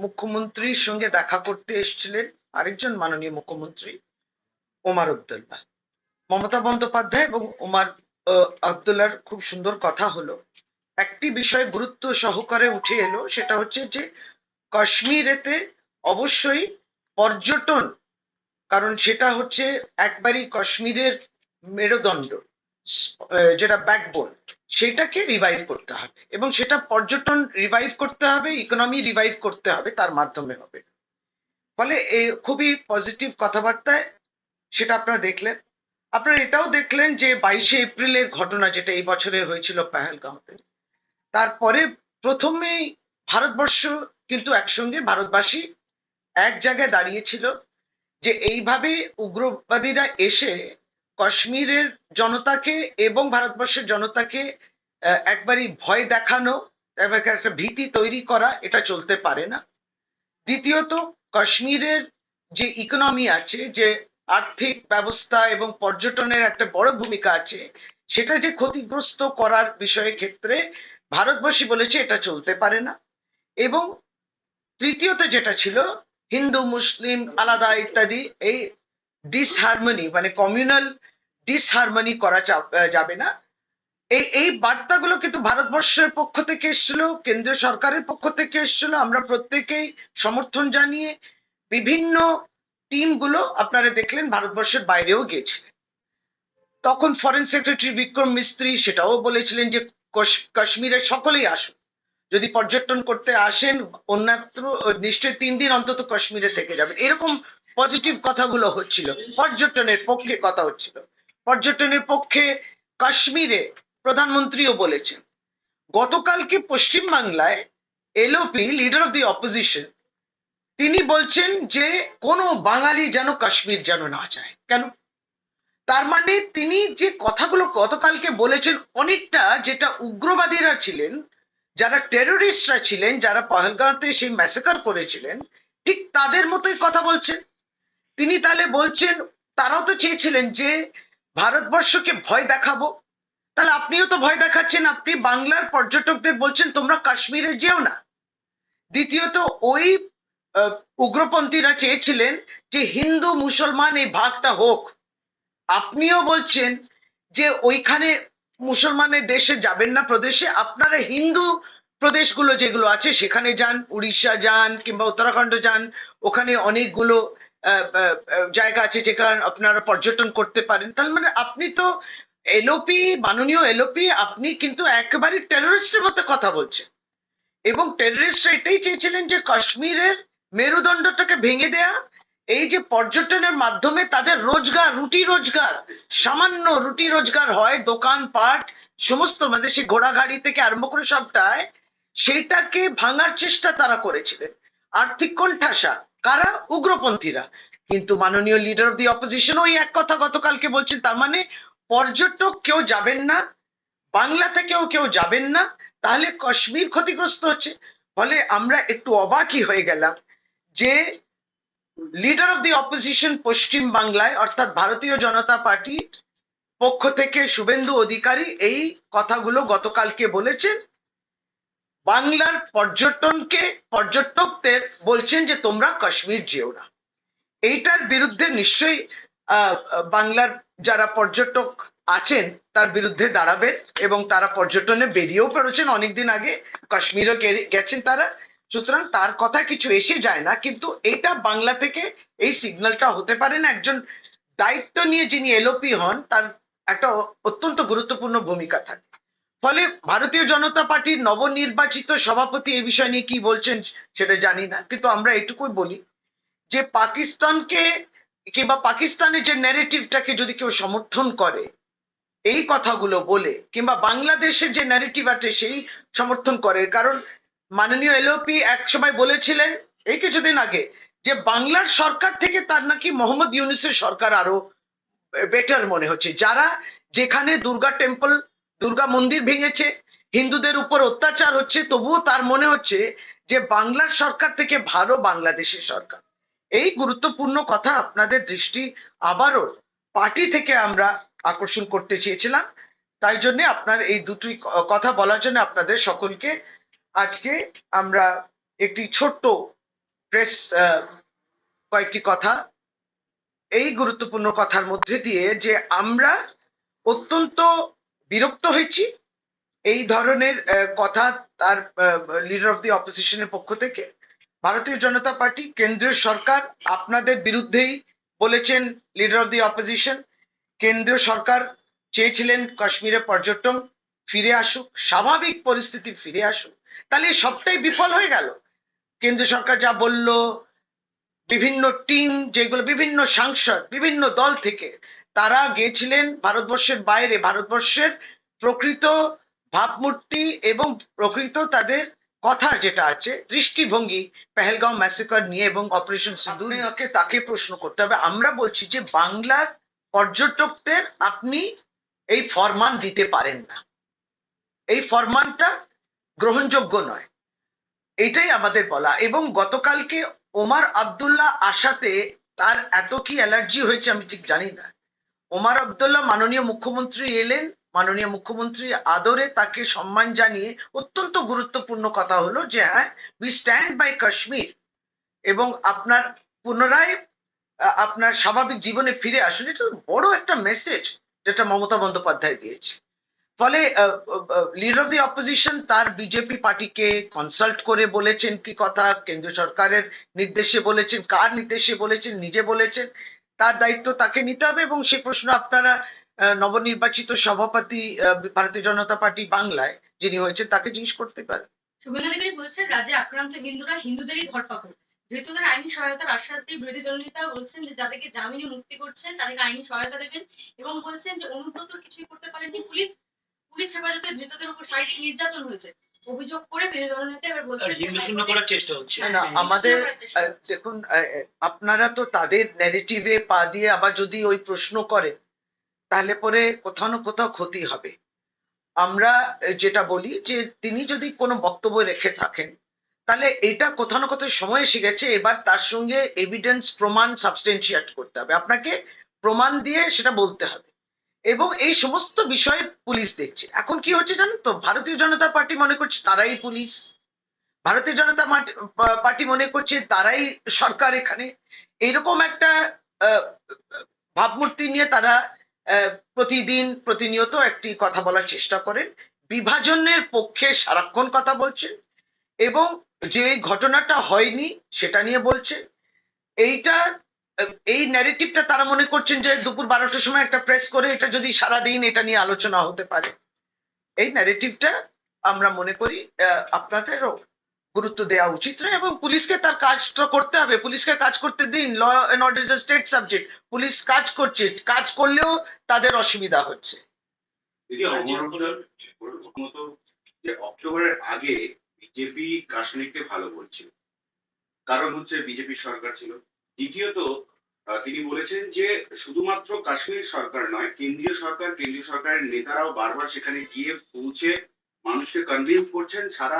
মুখ্যমন্ত্রীর সঙ্গে দেখা করতে এসেছিলেন আরেকজন মাননীয় মুখ্যমন্ত্রী ওমর আব্দুল্লাহ। মমতা বন্দ্যোপাধ্যায় এবং ওমর আব্দুল্লাহর খুব সুন্দর কথা হলো। একটি বিষয় গুরুত্ব সহকারে উঠে এলো, সেটা হচ্ছে যে কাশ্মীরেতে অবশ্যই পর্যটন, কারণ সেটা হচ্ছে একবারই কাশ্মীরের মেরুদণ্ড, যেটা ব্যাকবোন, সেটাকে রিভাইভ করতে হবে এবং সেটা পর্যটন রিভাইভ করতে হবে, ইকোনমি রিভাইভ করতে হবে, তার মাধ্যমে হবে। ফলে খুবই পজিটিভ কথাবার্তায় সেটা আপনারা দেখলেন। আপনারা এটাও দেখলেন যে 22শে এপ্রিলের ঘটনা যেটা এই বছরে হয়েছিল পেহেলগাঁওতে, তারপরে প্রথমেই ভারতবর্ষ কিন্তু একসঙ্গে, ভারতবাসী এক জায়গায় দাঁড়িয়েছিল যে এইভাবে উগ্রবাদীরা এসে কাশ্মীরের জনতাকে এবং ভারতবর্ষের জনতাকে একবারই ভয় দেখানো, একটা ভীতি তৈরি করা, এটা চলতে পারে না। দ্বিতীয়ত, কাশ্মীরের যে ইকোনমি আছে, যে আর্থিক ব্যবস্থা এবং পর্যটনের একটা বড় ভূমিকা আছে, সেটা যে ক্ষতিগ্রস্ত করার বিষয়ের ক্ষেত্রে ভারতবর্ষী বলেছে এটা চলতে পারে না। এবং তৃতীয়ত যেটা ছিল, হিন্দু মুসলিম আলাদা ইত্যাদি, এই ডিসহারমনি মানে কমিউনাল ডিসহারমনি করা যাবে না। এই বার্তাগুলো কিন্তু ভারতবর্ষের পক্ষ থেকে এসেছিল, কেন্দ্রীয় সরকারের পক্ষ থেকে এসেছিল। আমরা প্রত্যেকেই সমর্থন জানিয়ে বিভিন্ন টিমগুলো আপনারা দেখলেন ভারতবর্ষের বাইরেও গেছে। তখন ফরেন সেক্রেটারি বিক্রম মিস্ত্রি সেটাও বলেছিলেন যে কাশ্মীরের সকলেই আসুন, যদি পর্যটন করতে আসেন অন্যত্র নিশ্চয়ই 3 দিন অন্তত কাশ্মীরে থেকে যাবেন। এরকম পজিটিভ কথাগুলো হচ্ছিল, পর্যটনের পক্ষে কথা হচ্ছিল। পর্যটনের পক্ষে কাশ্মীরে প্রধানমন্ত্রীও বলেছেন। গতকালকে পশ্চিমবাংলায় LOP, leader of the opposition, তিনি বলছেন যে কোনো বাঙালি যেন কাশ্মীর যেন না যায়। কেন? তার মানে তিনি যে কথাগুলো গতকালকে বলেছেন, অনেকটা যেটা উগ্রবাদীরা ছিলেন, যারা টেররিস্টরা ছিলেন, যারা পহেলগাঁওতে সেই ম্যাসেকার করেছিলেন, ঠিক তাদের মতোই কথা বলছেন তিনি। তাহলে বলছেন তারাও তো চেয়েছিলেন যে ভারতবর্ষকে ভয় দেখাবো, তাহলে আপনিও তো ভয় দেখাচ্ছেন। আপনি বাংলার পর্যটকদের বলছেন তোমরা কাশ্মীরে যেও না। দ্বিতীয়ত, ওই উগ্রপন্থীরা চেয়েছিলেন যে হিন্দু মুসলমান এই ভাগটা হোক। আপনিও বলছেন যে ওইখানে মুসলমানের দেশে যাবেন না, প্রদেশে আপনারা হিন্দু প্রদেশগুলো যেগুলো আছে সেখানে যান, উড়িষ্যা যান কিংবা উত্তরাখণ্ড যান, ওখানে অনেকগুলো জায়গা আছে যেখানে আপনারা পর্যটন করতে পারেন। তার মানে আপনি তো এলওপি, মাননীয় এলওপি, আপনি কিন্তু একেবারে টেররিস্টের মতো কথা বলছেন। এবং টেররিস্টরা এটাই চেয়েছিলেন যে কাশ্মীরের মেরুদণ্ডটাকে ভেঙে দেয়া, এই যে পর্যটনের মাধ্যমে তাদের রোজগার, রুটি রোজগার, সামান্য রুটি রোজগার হয়, দোকানপাট সমস্ত, মানে সে ঘোড়াগাড়ি থেকে আরম্ভ করে সবটায়, সেইটাকে ভাঙার চেষ্টা তারা করেছিলেন। আর্থিক কোণঠাসা কারা? উগ্রপন্থীরা। কিন্তু মাননীয় লিডার অফ দি অপোজিশন ওই এক কথা গতকালকে বলছেন, তার মানে পর্যটক কেউ যাবেন না, বাংলা থেকেও কেউ যাবেন না, তাহলে কাশ্মীর ক্ষতিগ্রস্ত হচ্ছে। ফলে আমরা একটু অবাকই হয়ে গেলাম যে লিডার অফ দি অপোজিশন পশ্চিম বাংলায়, অর্থাৎ ভারতীয় জনতা পার্টির পক্ষ থেকে শুভেন্দু অধিকারী এই কথাগুলো গতকালকে বলেছেন। বাংলার পর্যটকদের বলছেন যে তোমরা কাশ্মীর যেও না। এইটার বিরুদ্ধে নিশ্চয়ই বাংলার যারা পর্যটক আছেন তার বিরুদ্ধে দাঁড়াবেন এবং তারা পর্যটনে বেরিয়েও পড়েছেন অনেকদিন আগে, কাশ্মীরও গেছেন তারা। সুতরাং তার কথা কিছু এসে যায় না, কিন্তু এটা বাংলা থেকে এই সিগন্যালটা হতে পারে না। একজন দায়িত্ব নিয়ে যিনি এলওপি হন, তার একটা অত্যন্ত গুরুত্বপূর্ণ ভূমিকা থাকে। ফলে ভারতীয় জনতা পার্টির নবনির্বাচিত সভাপতি এই বিষয় নিয়ে কি বলছেন সেটা জানি না, কিন্তু আমরা এটুকুই বলি যে পাকিস্তানকে কিংবা পাকিস্তানের যে ন্যারেটিভটাকে যদি কেউ সমর্থন করে এই কথাগুলো বলে, কিংবা বাংলাদেশের যে ন্যারেটিভ আছে সেই সমর্থন করে, কারণ মাননীয় এলওপি এক সময় বলেছিলেন এই কিছুদিন আগে যে বাংলার সরকার থেকে তার নাকি মোহাম্মদ ইউনূসের সরকার আরো বেটার মনে হচ্ছে। যারা যেখানে দুর্গা টেম্পল, দুর্গা মন্দির ভেঙেছে, হিন্দুদের উপর অত্যাচার হচ্ছে, তবুও তার মনে হচ্ছে যে বাংলার সরকার থেকে ভালো বাংলাদেশের সরকার। এই গুরুত্বপূর্ণ কথা আপনাদের দৃষ্টি আবারও পার্টি থেকে আমরা আকর্ষণ করতে চেয়েছিলাম। তাই জন্য আপনার এই দুটি কথা বলার জন্য আপনাদের সকলকে আজকে আমরা একটি ছোট্ট প্রেস কয়েকটি কথা, এই গুরুত্বপূর্ণ কথার মধ্যে দিয়ে যে আমরা অত্যন্ত বিরক্ত হয়েছি এই ধরনের কথা তার লিডার অফ দি অপোজিশনের পক্ষ থেকে। ভারতীয় জনতা পার্টি, কেন্দ্রীয় সরকার আপনাদের বিরুদ্ধেই বলেছেন। লিডার অফ দি অপোজিশন, কেন্দ্রীয় সরকার চেয়েছিলেন কাশ্মীরে পর্যটন ফিরে আসুক, স্বাভাবিক পরিস্থিতি ফিরে আসুক, তাহলে সবটাই বিফল হয়ে গেল। কেন্দ্র সরকার যা বলল, বিভিন্ন টিম যেগুলো বিভিন্ন সাংসদ বিভিন্ন দল থেকে তারা গিয়েছিলেন ভারতবর্ষের বাইরে, ভারতবর্ষের প্রকৃত ভাবমূর্তি এবং প্রকৃত তাদের কথার যেটা আছে দৃষ্টিভঙ্গি পেহেলগাঁও ম্যাসেকার নিয়ে এবং অপারেশন সিঁদুরকে তাকে প্রশ্ন করতে হবে। আমরা বলছি যে বাংলার পর্যটকদের আপনি এই ফরমান দিতে পারেন না, এই ফরমানটা গ্রহণযোগ্য নয়, এটাই আমাদের বলা। এবং গতকালকে ওমর আব্দুল্লাহ আসাতে তার এত কি অ্যালার্জি হয়েছে আমি ঠিক জানি না। ওমর আব্দুল্লাহ মাননীয় মুখ্যমন্ত্রী এলেন, মাননীয় মুখ্যমন্ত্রী আদরে তাকে সম্মান জানিয়ে অত্যন্ত গুরুত্বপূর্ণ কথা হলো যে হ্যাঁ, উই স্ট্যান্ড বাই কাশ্মীর এবং আপনার পুনরায় আপনার স্বাভাবিক জীবনে ফিরে আসুন। এটা বড় একটা মেসেজ যেটা মমতা বন্দ্যোপাধ্যায় দিয়েছে। ফলে লিডার অফ দি অপোজিশন তার বিজেপি পার্টিকে কনসাল্ট করে বলেছেন কি কথা, কেন্দ্র সরকারের নির্দেশে বলেছেন, কার নির্দেশে বলেছেন, নিজে বলেছেন, তার দায়িত্ব তাকে নিতে হবে। এবং সে প্রশ্ন আপনারা নবনির্বাচিত সভাপতি ভারতীয় জনতা পার্টি বাংলায় যিনি হয়েছেন তাকে জিজ্ঞেস করতে পারেন। শুভেন্দু অধিকারী বলছেন রাজ্যে আক্রান্ত হিন্দুরা হিন্দুদেরই ধরপাকড়, যেহেতু তারা আইনি সহায়তার আশ্বাস দিয়ে বিরোধী দলনেতা বলছেন যে যাদেরকে জামিনে মুক্তি করছেন তাদেরকে আইনি সহায়তা দেবেন এবং বলছেন যে অনুব্রতর কিছুই করতে পারেননি পুলিশ, পুলিশ হেফাজতে ধৃতদের উপর শারীরিক নির্যাতন হয়েছে অভিযোগ করে বিরোধী দলনেতা এবার বলছেন হিন্দু শূন্য করার চেষ্টা হচ্ছে। না আমাদের দেখুন, আপনারা তো তাদের ন্যারেটিভে পা দিয়ে আবার যদি ওই প্রশ্ন করে তাহলে পরে কোথাও না কোথাও ক্ষতি হবে। আমরা যেটা বলি যে তিনি যদি কোনো বক্তব্য রেখে থাকেন তাহলে এটা কোথাও না কোথাও সময় এসে গেছে, এবার তার সঙ্গে এভিডেন্স প্রমাণ সাবস্টেন্সিয়েট করতে হবে, আপনাকে প্রমাণ দিয়ে সেটা বলতে হবে। এবং এই সমস্ত বিষয়ে পুলিশ দেখছে। এখন কি হচ্ছে জানেন তো, ভারতীয় জনতা পার্টি মনে করছে তারাই পুলিশ, ভারতীয় জনতা পার্টি মনে করছে তারাই সরকার এখানে। এরকম একটা ভাবমূর্তি নিয়ে তারা প্রতিদিন প্রতিনিয়ত একটি কথা বলার চেষ্টা করেন, বিভাজনের পক্ষে সারাক্ষণ কথা বলছেন এবং যে ঘটনাটা হয়নি সেটা নিয়ে বলছে। এইটা এই ন্যারেটিভটা তারা মনে করছেন যে দুপুর 12টার সময় একটা প্রেস করে এটা যদি সারাদিন এটা নিয়ে আলোচনা হতে পারে। এই ন্যারেটিভটা আমরা মনে করি আপনাদেরও গুরুত্ব দেওয়া উচিত নয় এবং পুলিশকে তার কাজটা করতে হবে, পুলিশকে কাজ করতে দিন। Law and order is a state subject, police কাজ করছে, কাজ করলেও তাদের অসুবিধা হচ্ছে। যে অক্টোবরের আগে বিজেপি কাশ্মীরকে ভালো বলছিল, কারণ হচ্ছে বিজেপি সরকার ছিল। দ্বিতীয়ত তিনি বলেছেন যে শুধুমাত্র কাশ্মীর সরকার নয়, কেন্দ্রীয় সরকার, কেন্দ্রীয় সরকারের নেতারাও বারবার সেখানে গিয়ে পৌঁছে মানুষকে কনভিন্স করছেন সারা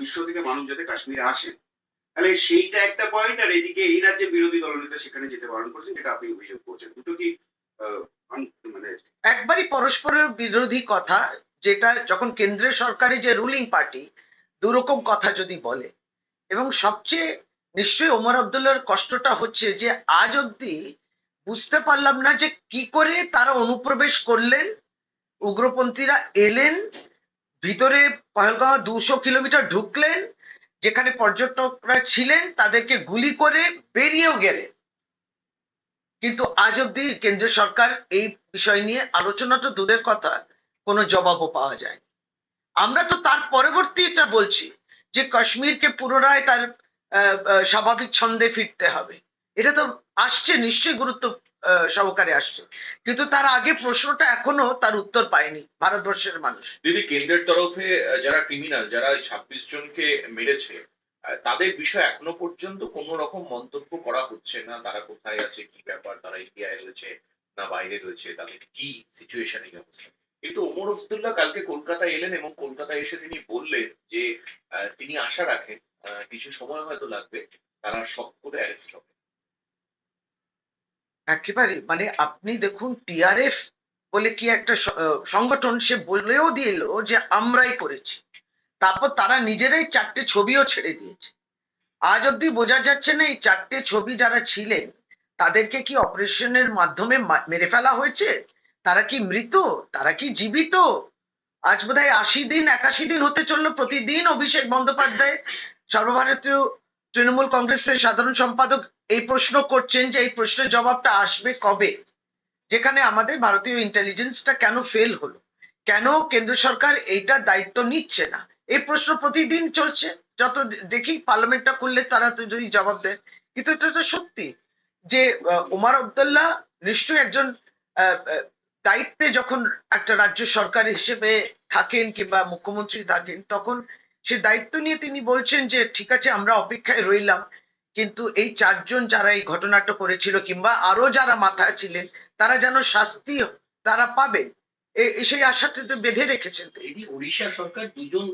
বিশ্ব থেকে মানুষ যাতে কাশ্মীরে আসেন। তাহলে সেইটা একটা পয়েন্ট। আর এদিকে এই রাজ্যে বিরোধী দলনেতা সেখানে যেতে বারণ করছেন, যেটা আপনি অভিযোগ করছেন, দুটো কি মানে একবারই পরস্পরের বিরোধী কথা। যেটা যখন কেন্দ্রীয় সরকারি যে রুলিং পার্টি দুরকম কথা যদি বলে, এবং সবচেয়ে নিশ্চয়ই ওমর আব্দুল্লাহর কষ্টটা হচ্ছে যে আজ অব্দি বুঝতে পারলাম না যে কি করে তারা অনুপ্রবেশ করলেন, উগ্রপন্থীরা এলেন ভিতরে, পহেলগাঁও 200 কিলোমিটার ঢুকলেন, যেখানে পর্যটকরা ছিলেন তাদেরকে গুলি করে বেরিয়েও গেলেন। কিন্তু আজ অব্দি কেন্দ্রীয় সরকার এই বিষয় নিয়ে আলোচনা তো দূরের কথা, কোনো জবাবও পাওয়া যায়। আমরা তো তার পরবর্তীটা বলছি যে কাশ্মীরকে পুনরায় তার স্বাভাবিক ছন্দে ফিরতে হবে। এটা তো আসছে, নিশ্চয়ই গুরুত্ব সহকারে আসছে, কিন্তু তার আগে প্রশ্নটা এখনো তার উত্তর পায়নি ভারতবর্ষের মানুষ। দিদি, কেন্দ্রের তরফে যারা ক্রিমিনাল, যারা 26 জনকে মেরেছে, তাদের বিষয়ে এখনো পর্যন্ত কোনো রকম মন্তব্য করা হচ্ছে না। তারা কোথায় আছে, কি ব্যাপার, তারা ইন্ডিয়ায় রয়েছে না বাইরে রয়েছে, তাদের কি সিচুয়েশন, এই অবস্থা। কিন্তু ওমর আব্দুল্লাহ কালকে কলকাতায় এলেন এবং কলকাতায় এসে তিনি বললেন যে তিনি আশা রাখেন কিছু সময় হয়তো লাগবে, তারা সব করে অ্যারেস্ট হবে। একেবারে মানে আপনি দেখুন, টিআরএফ বলে কি একটা সংগঠন, সে বলেও দিল যে আমরাই করেছি, তারপর তারা নিজেরাই 4টে ছবিও ছেড়ে দিয়েছে। আজ অব্দি বোঝা যাচ্ছে না এই চারটে ছবি যারা ছিলেন তাদেরকে কি অপারেশনের মাধ্যমে মেরে ফেলা হয়েছে, তারা কি মৃত, তারা কি জীবিত। আজ বোধহয় 80 দিন 81 দিন হতে চললো প্রতিদিন অভিষেক বন্দ্যোপাধ্যায় সর্বভারতীয় তৃণমূল কংগ্রেসের সাধারণ সম্পাদক এই প্রশ্ন করছেন যে এই প্রশ্নের জবাবটা আসবে কবে, যেখানে আমাদের ভারতীয় ইন্টেলিজেন্সটা কেন ফেল হলো, কেন কেন্দ্র সরকার এইটা দায়িত্ব নিচ্ছে না, এই প্রশ্ন প্রতিদিন চলছে। যত দেখি পার্লামেন্টটা করলে তারা তো যদি জবাব দেয়, কিন্তু এটা তো সত্যি যে ওমর আব্দুল্লাহ নিশ্চয়ই একজন আহ, আহ, দায়িত্বে যখন একটা রাজ্য সরকার হিসেবে থাকেন কিংবা মুখ্যমন্ত্রী থাকেন, তখন সে দায়িত্ব নিয়ে তিনি বলছেন যে ঠিক আছে আমরা অপেক্ষায় রইলাম, কিন্তু এই চারজন যারা এই ঘটনাটা করেছিল কিংবা আরো যারা মাথায় ছিলেন তারা যেন শাস্তি তারা পাবে, সেই আশাটা তো বেঁধে রেখেছেন তিনি। এটি ওড়িশা সরকার দুজন